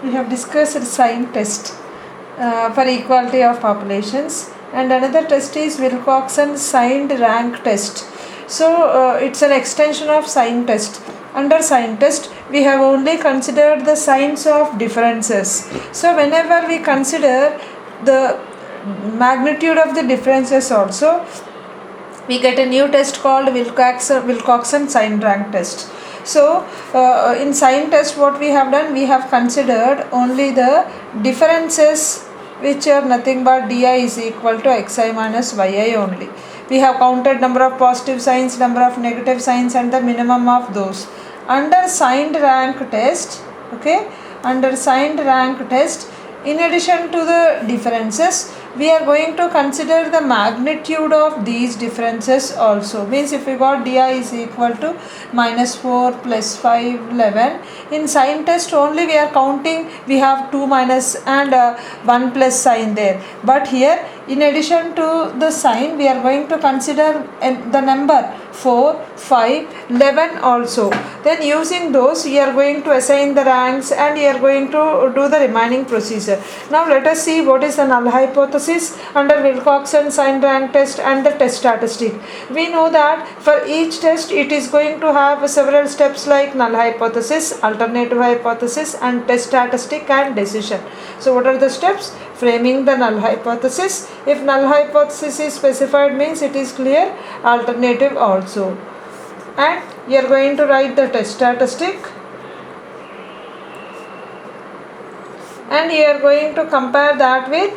we have discussed sign test for equality of populations, and another test is Wilcoxon signed rank test. So it's an extension of sign test. Under sign test, we have only considered the signs of differences. So whenever we consider the magnitude of the differences also, we get a new test called Wilcoxon sign rank test. So in sign test, what we have done, we have considered only the differences which are nothing but di is equal to xi minus yi only. We have counted number of positive signs, number of negative signs, and the minimum of those. Under signed rank test, okay, under signed rank test, in addition to the differences, we are going to consider the magnitude of these differences also. Means if we got di is equal to minus 4 plus 5 11, in sign test only we are counting, we have 2 minus and 1 plus sign there. But here, in addition to the sign, we are going to consider the number 4, 5, 11 also. Then using those, we are going to assign the ranks and we are going to do the remaining procedure. Now let us see what is the null hypothesis under Wilcoxon sign rank test and the test statistic. We know that for each test it is going to have several steps like null hypothesis, alternative hypothesis, and test statistic and decision. So what are the steps? Framing the null hypothesis. If null hypothesis is specified, means it is clear, alternative also. And you are going to write the test statistic, and you are going to compare that with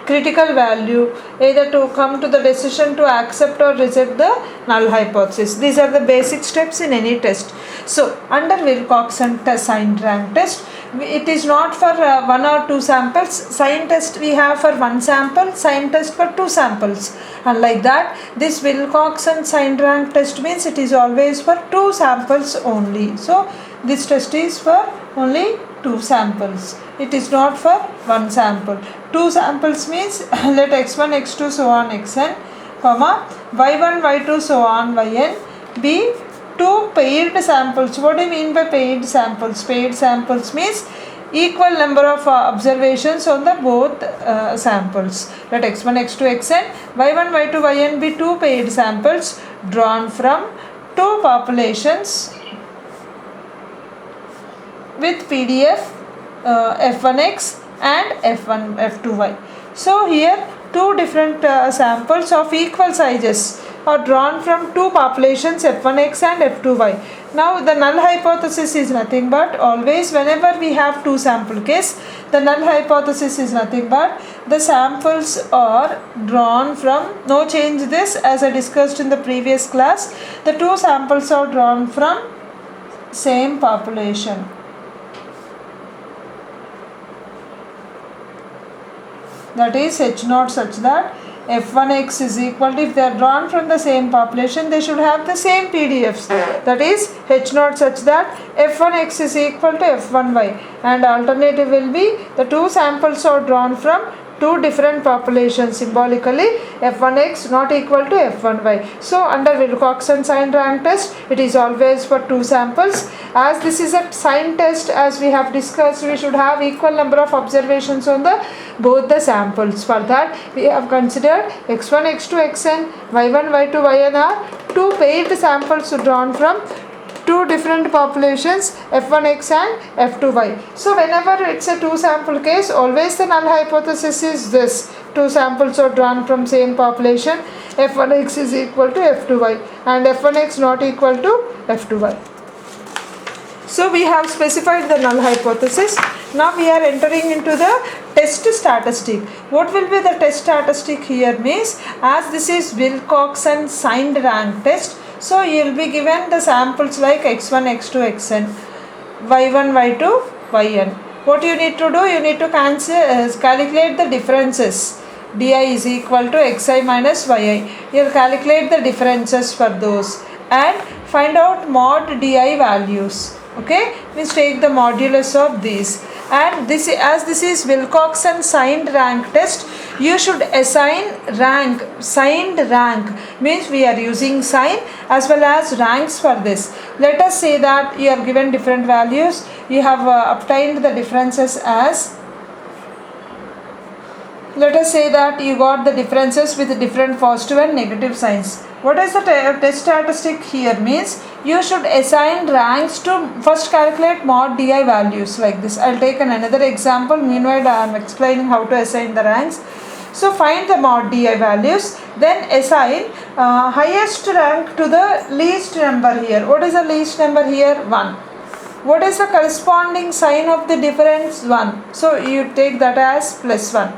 critical value, either to come to the decision to accept or reject the null hypothesis. These are the basic steps in any test. So under Wilcoxon sign rank test, it is not for 1 or 2 samples. Sign test we have for 1 sample, sign test for 2 samples. And like that, this Wilcoxon sign rank test means it is always for 2 samples only. So this test is for only 2 samples. It is not for 1 sample. 2 samples means let x1, x2, so on xn, comma, y1, y2, so on yn be 2 paired samples. What do you mean by paired samples? Paired samples means equal number of observations on the both samples. Let x1, x2, xn, y1, y2, yn be 2 paired samples drawn from 2 populations with PDF f1x and f2y. So here 2 different samples of equal sizes are drawn from 2 populations f1x and f2y. Now the null hypothesis is nothing but, always whenever we have 2 sample case, the null hypothesis is nothing but the samples are drawn from, no change this as I discussed in the previous class, the 2 samples are drawn from same population. That is H0 such that f1x is equal to, if they are drawn from the same population, they should have the same PDFs. That is H0 such that f1x is equal to f1y, and alternative will be the 2 samples are drawn from 2 different populations, symbolically f1x not equal to f1y. So under Wilcoxon sign rank test, it is always for 2 samples. As this is a sign test, as we have discussed, we should have equal number of observations on the both the samples. For that, we have considered x1, x2, xn, y1, y2, yn are 2 paired samples drawn from 2 different populations f1x and f2y. So whenever it's a 2 sample case, always the null hypothesis is this: 2 samples are drawn from same population, f1x is equal to f2y and f1x not equal to f2y. So we have specified the null hypothesis. Now we are entering into the test statistic. What will be the test statistic here means, as this is Wilcoxon signed rank test, so you will be given the samples like x1, x2, xn, y1, y2, yn. What you need to do, you need to calculate the differences. Di is equal to xi minus yi. You will calculate the differences for those and find out mod di values. Okay, means take the modulus of these. And this, as this is Wilcoxon signed rank test, you should assign rank. Signed rank means we are using sign as well as ranks for this. Let us say that you are given different values, you have obtained the differences as, let us say that you got the differences with different positive and negative signs. What is the test statistic here means you should assign ranks to first calculate mod di values like this. I will take another example. Meanwhile, I am explaining how to assign the ranks. So find the mod di values, then assign highest rank to the least number here. What is the least number here? 1. What is the corresponding sign of the difference? 1. So you take that as plus 1.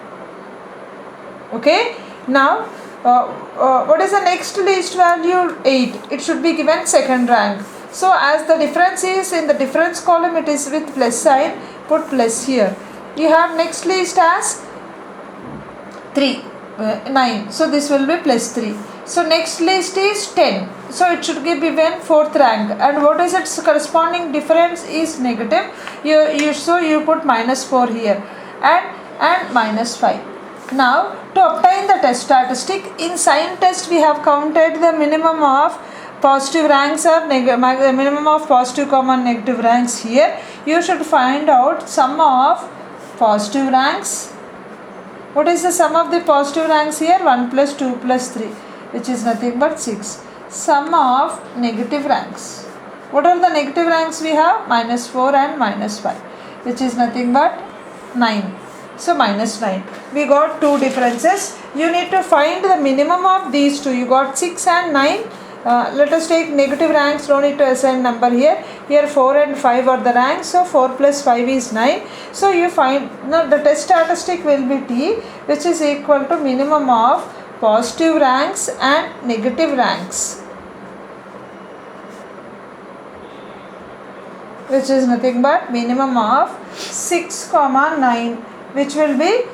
Okay. Now what is the next least value? 8. It should be given second rank. So as the difference is in the difference column, it is with plus sign, put plus here. You have next least as 3, 9. So this will be plus 3. So next least is 10. So it should be given fourth rank. And what is its corresponding difference is negative. So you put minus 4 here and minus 5. Now to obtain the test statistic, in sign test we have counted the minimum of positive ranks or minimum of positive common negative ranks here. You should find out sum of positive ranks. What is the sum of the positive ranks here? 1 plus 2 plus 3, which is nothing but 6. Sum of negative ranks. What are the negative ranks we have? Minus 4 and minus 5, which is nothing but 9. So minus 9. We got two differences. You need to find the minimum of these two. You got 6 and 9. Let us take negative ranks. No need to assign number here. Here 4 and 5 are the ranks. So 4 plus 5 is 9. So you find, now the test statistic will be T, which is equal to minimum of positive ranks and negative ranks, which is nothing but minimum of 6, 9, which will be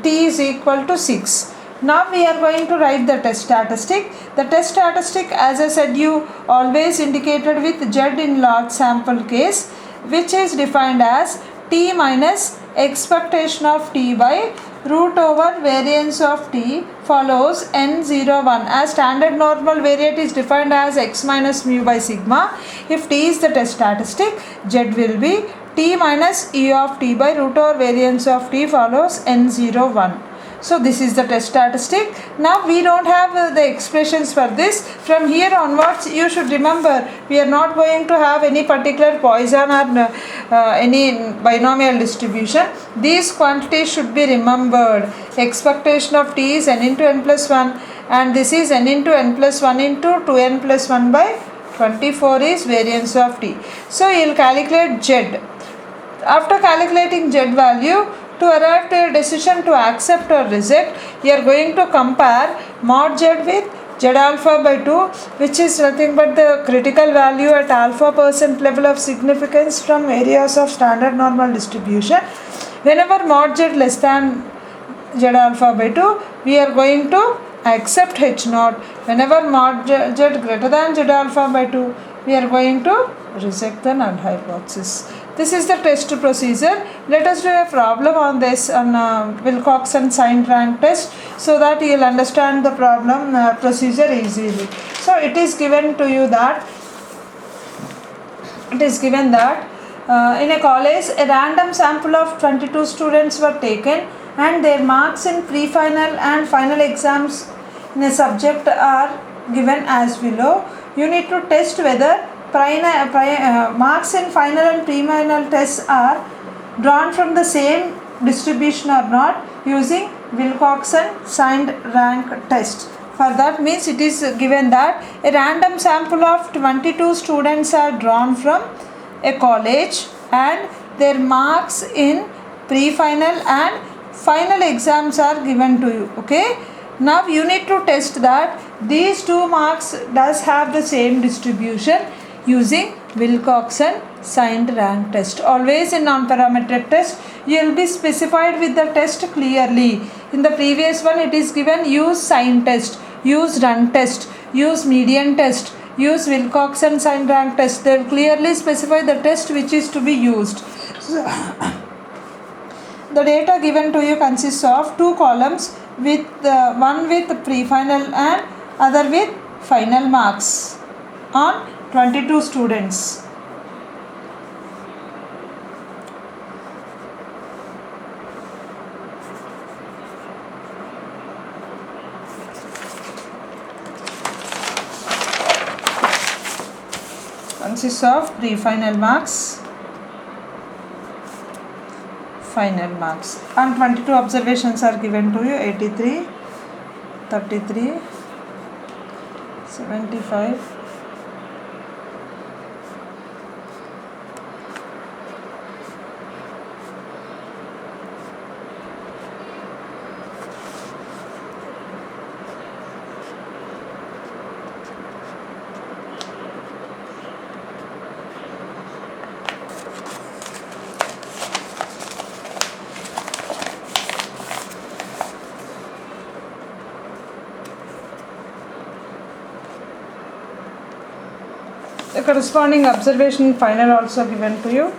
T is equal to 6. Now we are going to write the test statistic. The test statistic, as I said, you always indicated with Z in large sample case, which is defined as T minus expectation of T by root over variance of T follows N01, as standard normal variate is defined as x minus mu by sigma. If T is the test statistic, Z will be T minus E of T by root over variance of T follows N01. So this is the test statistic. Now we don't have the expressions for this. From here onwards, you should remember we are not going to have any particular Poisson or any binomial distribution. These quantities should be remembered. Expectation of T is n into n plus 1, and this is n into n plus 1 into 2n plus 1 by 24 is variance of T. So you will calculate Z. After calculating Z value, to arrive to a decision to accept or reject, you are going to compare mod Z with Z alpha by 2, which is nothing but the critical value at alpha % level of significance from areas of standard normal distribution. Whenever mod Z less than Z alpha by 2, we are going to accept H naught. Whenever mod Z greater than Z alpha by 2, we are going to reject the null hypothesis. This is the test procedure. Let us do a problem on this, on Wilcoxon signed rank test, so that you will understand the problem procedure easily. So it is given to you that in a college a random sample of 22 students were taken, and their marks in pre-final and final exams in a subject are given as below. You need to test whether marks in final and pre-final tests are drawn from the same distribution or not using Wilcoxon signed rank test. For that means it is given that a random sample of 22 students are drawn from a college, and their marks in pre-final and final exams are given to you. Okay. Now you need to test that these two marks does have the same distribution using Wilcoxon signed rank test. Always in non-parametric test, you will be specified with the test clearly. In the previous one, it is given use sign test, use run test, use median test, use Wilcoxon signed rank test. They will clearly specify the test which is to be used. So, the data given to you consists of two columns with one with pre-final and other with final marks on 22 students. Consists of pre-final marks, final marks, and 22 observations are given to you: 83, 33, 75, the corresponding observation final also given to you.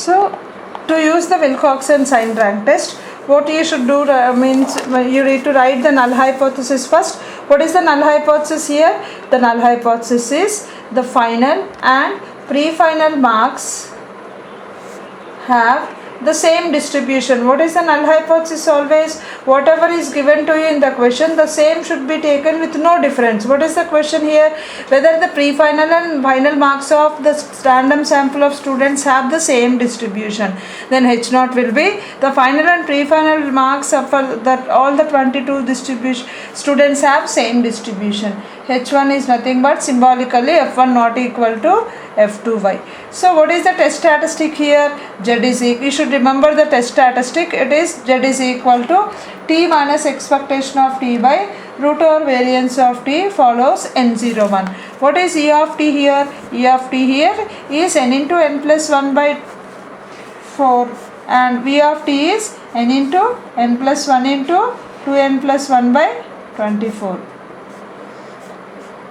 So, to use the Wilcoxon sign rank test, what you should do means you need to write the null hypothesis first. What is the null hypothesis here? The null hypothesis is the final and pre-final marks have the same distribution. What is the null hypothesis? Always whatever is given to you in the question, the same should be taken with no difference. What is the question here? Whether the pre-final and final marks of the random sample of students have the same distribution, then H naught will be the final and pre-final marks of that all the 22 distribution students have same distribution. H1 is nothing but symbolically F1 not equal to F2y. So what is the test statistic here? Z is equal, you should remember the test statistic. It is Z is equal to T minus expectation of T by root over variance of T follows N01. What is E of T here? E of T here is N into N plus 1 by 4 and V of T is N into N plus 1 into 2N plus 1 by 24.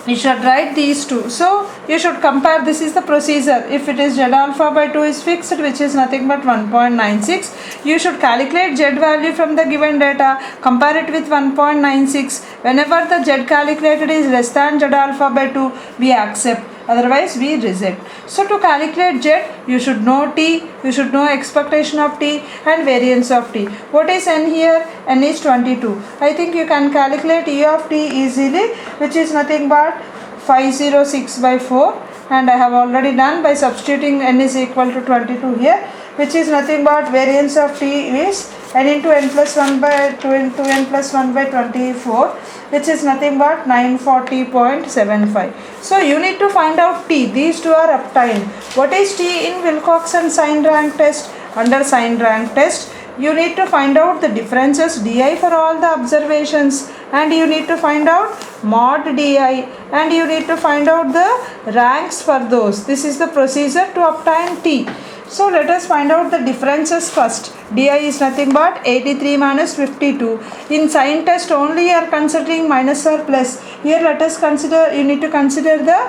You should write these two. So you should compare. This is the procedure. If it is Z alpha by 2 is fixed, which is nothing but 1.96, you should calculate Z value from the given data, compare it with 1.96. Whenever the Z calculated is less than Z alpha by 2, we accept. Otherwise we reject. So to calculate Z, you should know T, you should know expectation of T and variance of T. What is N here? N is 22. I think you can calculate E of T easily, which is nothing but 506 by 4, and I have already done by substituting N is equal to 22 here, which is nothing but variance of T is N into N plus 1 by 2 into N plus 1 by 24, which is nothing but 940.75. So you need to find out T. These two are obtained. What is T in Wilcoxon sign rank test? Under sign rank test, you need to find out the differences di for all the observations, and you need to find out mod di, and you need to find out the ranks for those. This is the procedure to obtain T. So let us find out the differences first. Di is nothing but 83 minus 52. In sign test only you are considering minus or plus. Here let us consider, you need to consider the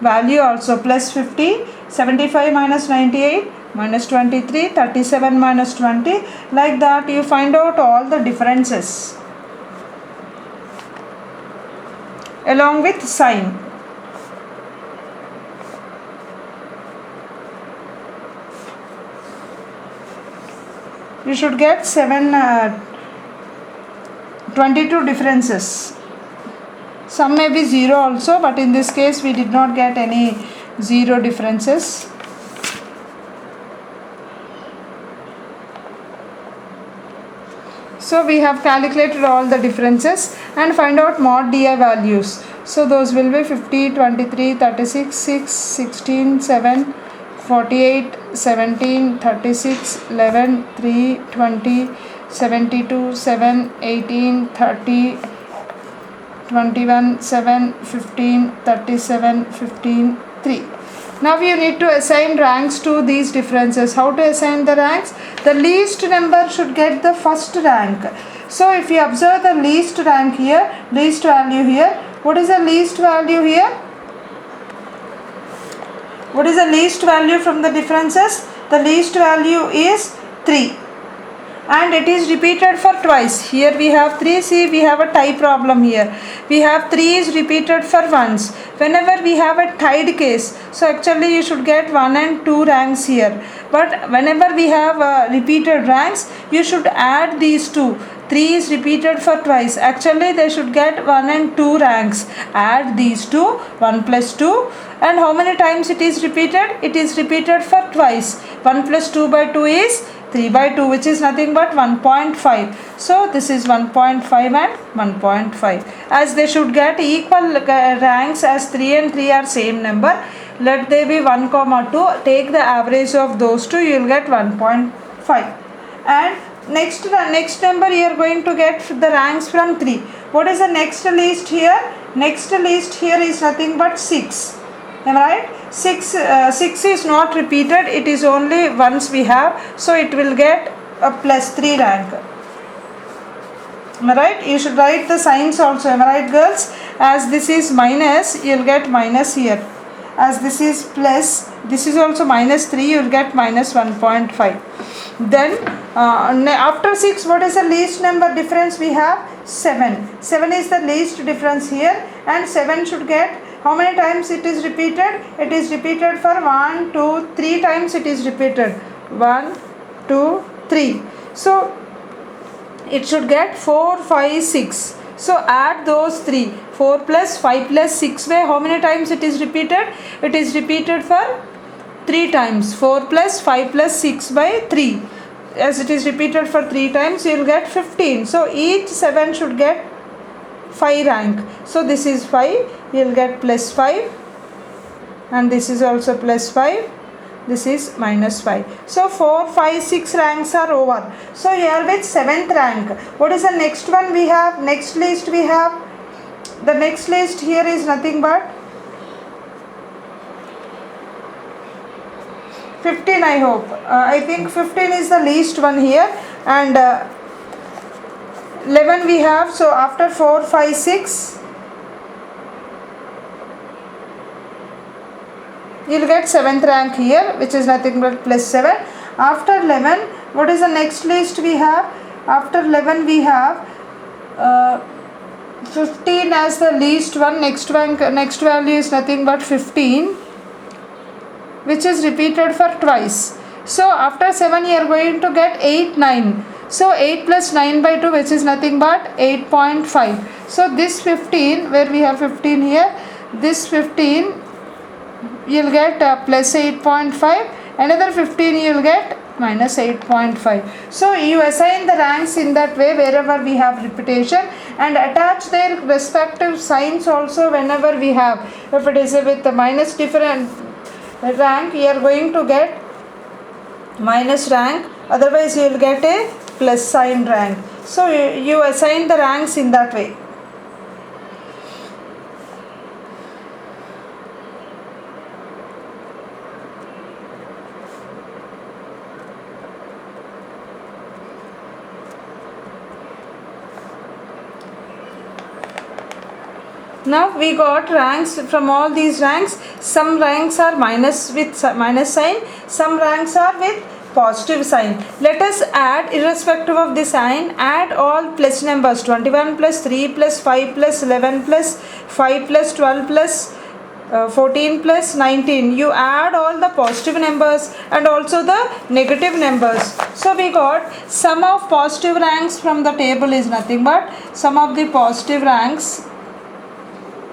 value also. Plus 50, 75 minus 98, minus 23, 37 minus 20. Like that you find out all the differences along with sign. You should get 22 differences. Some may be 0 also, but in this case we did not get any 0 differences. So we have calculated all the differences and find out mod di values. So those will be 50, 23, 36, 6, 16, 7, 48, 17, 36, 11, 3, 20, 72, 7, 18, 30, 21, 7, 15, 37, 15, 3. Now you need to assign ranks to these differences. How to assign the ranks? The least number should get the first rank. So if you observe the least rank here, least value here, what is the least value here? What is the least value from the differences? The least value is 3. And it is repeated for twice. Here we have 3. See, we have a tie problem here. We have 3 is repeated for once. Whenever we have a tied case, so actually you should get 1 and 2 ranks here. But whenever we have repeated ranks, you should add these two. 3 is repeated for twice. Actually they should get 1 and 2 ranks. Add these two, 1 plus 2. And how many times it is repeated? It is repeated for twice. 1 plus 2 by 2 is 3 by 2, which is nothing but 1.5. So this is 1.5 and 1.5. As they should get equal ranks, as 3 and 3 are same number, let they be 1, 2. Take the average of those two, you will get 1.5. And next number you are going to get the ranks from 3. What is the next least here? Next least here is nothing but 6. Am I right? 6 is not repeated, it is only once we have, so it will get a plus 3 rank. Am I right? You should write the signs also. Am I right, girls? As this is minus, you will get minus here. As this is plus, this is also minus 3, you will get minus 1.5. Then after 6, what is the least number difference we have? 7. 7 is the least difference here, and 7 should get, how many times it is repeated? It is repeated for 1, 2, 3 times it is repeated. 1, 2, 3. So it should get 4, 5, 6. So add those 3. 4 plus 5 plus 6 by how many times it is repeated? It is repeated for 3 times. 4 plus 5 plus 6 by 3. As it is repeated for 3 times, you will get 15. So each 7 should get 5 rank. So this is 5, you will get plus 5, and this is also plus 5, this is minus 5. So 4, 5, 6 ranks are over. So here with 7th rank, what is the next one we have? Next list we have, the next list here is nothing but 15, I hope. I think 15 is the least one here, and 11 we have. So after 4, 5, 6, you will get 7th rank here, which is nothing but plus 7. After 11, what is the next list we have? After 11 we have 15 as the least one. Next value is nothing but 15, which is repeated for twice. So after 7 you are going to get 8, 9. So 8 plus 9 by 2, which is nothing but 8.5. So this 15, where we have 15 here, this 15 you will get plus 8.5. Another 15 you will get minus 8.5. So you assign the ranks in that way wherever we have repetition, and attach their respective signs also whenever we have. If it is with the minus different rank, you are going to get minus rank, otherwise you will get a plus sign rank. So you assign the ranks in that way. Now we got ranks from all these ranks. Some ranks are minus with minus sign, some ranks are with positive sign. Let us add, irrespective of the sign, add all plus numbers. 21 plus 3 plus 5 plus 11 plus 5 plus 12 plus 14 plus 19. You add all the positive numbers and also the negative numbers. So we got sum of positive ranks from the table is nothing but sum of the positive ranks,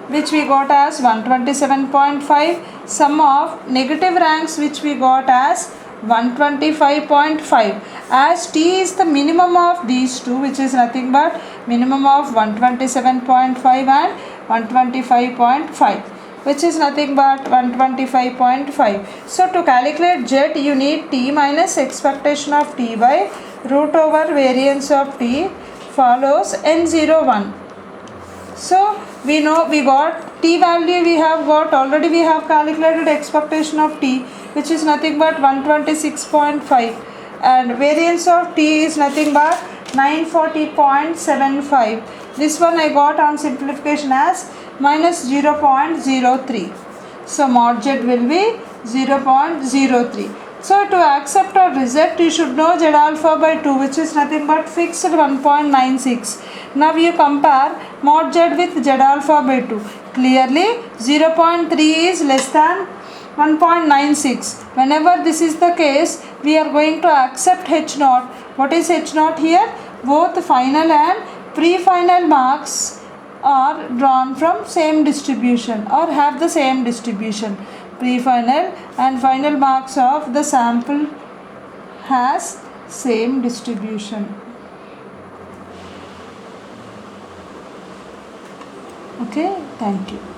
which we got as 127.5, sum of negative ranks which we got as 125.5. As T is the minimum of these two, which is nothing but minimum of 127.5 and 125.5, which is nothing but 125.5. So to calculate Z, you need T minus expectation of T by root over variance of T follows N01. So we know we got t value, we have got already, we have calculated expectation of t, which is nothing but 126.5, and variance of t is nothing but 940.75. This one I got on simplification as minus 0.03. So mod z will be 0.03. So to accept or reject, you should know z alpha by 2, which is nothing but fixed 1.96. Now you compare mod z with z alpha by 2. Clearly 0.3 is less than 1.96. Whenever this is the case, we are going to accept H naught. What is H naught here? Both final and pre-final marks are drawn from same distribution or have the same distribution. Pre-final and final marks of the sample has same distribution. Okay, thank you.